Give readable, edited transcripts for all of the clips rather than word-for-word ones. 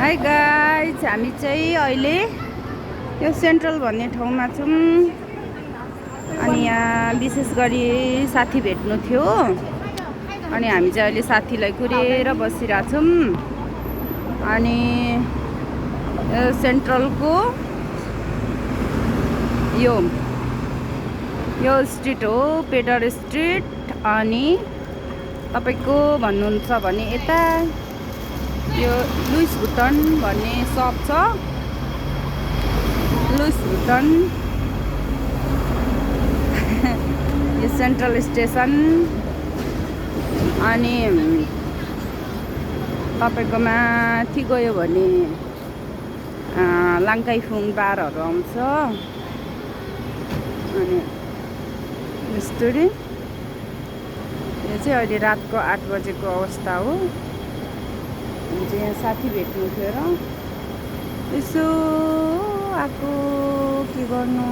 Hi guys, हामी चाहिँ अहिले यो सेन्ट्रल भन्ने ठाउँमा छौँ। अनि यहाँ विशेष गरी साथी भेट्नु थियो। अनि हामी चाहिँ अहिले साथीलाई कुरेर बसिरहेछौँ। अनि सेन्ट्रलको यो स्ट्रिट हो, पेटर स्ट्रिट। अनि तपाईको भन्नुहुन्छ भने यता यो लुइस भुटन भन्ने सप छ। लुइस भुटन यो सेन्ट्रल स्टेसन। अनि तपाईको माथि गयो भने लाङ्काइफुङ बारहरू आउँछ। अनि यस्तरी यो चाहिँ अहिले रातको 8 बजेको अवस्था हो। अनि चाहिँ यहाँ साथी भेट्नु थियो र यसो आएको के गर्नु,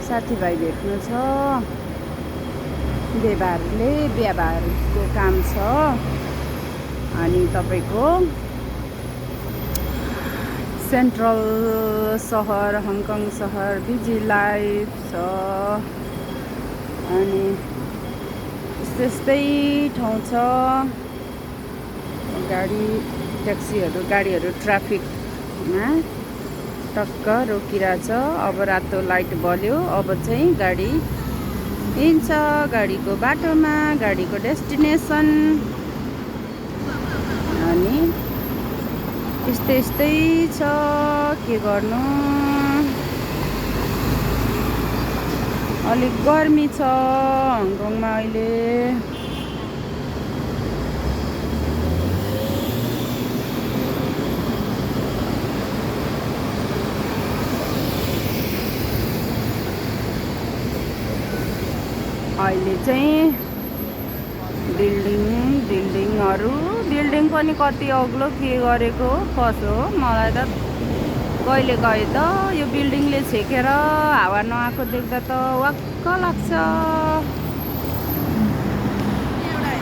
साथीभाइ भेट्नु छ। व्यवहारको काम छ। अनि तपाईको सेन्ट्रल सहर, हङकङ सहर बिजी लाइफ छ। अनि त्यस्तै ठाउँ छ। गाडीहरू ट्राफिकमा टक्क रोकिरहेछ। अब रातो लाइट बल्यो, अब चाहिँ गाडी हिँड्छ गाडीको बाटोमा, गाडीको डेस्टिनेसन। अनि यस्तै छ, के गर्नु। अलिक गर्मी छ हङकङमा अहिले। अहिले चाहिँ बिल्डिङ पनि कति अग्लो के गरेको कसो हो, मलाई त कहिले गए त यो बिल्डिङले छेकेर हावा नआएको देख्दा त वाक्क लाग्छ।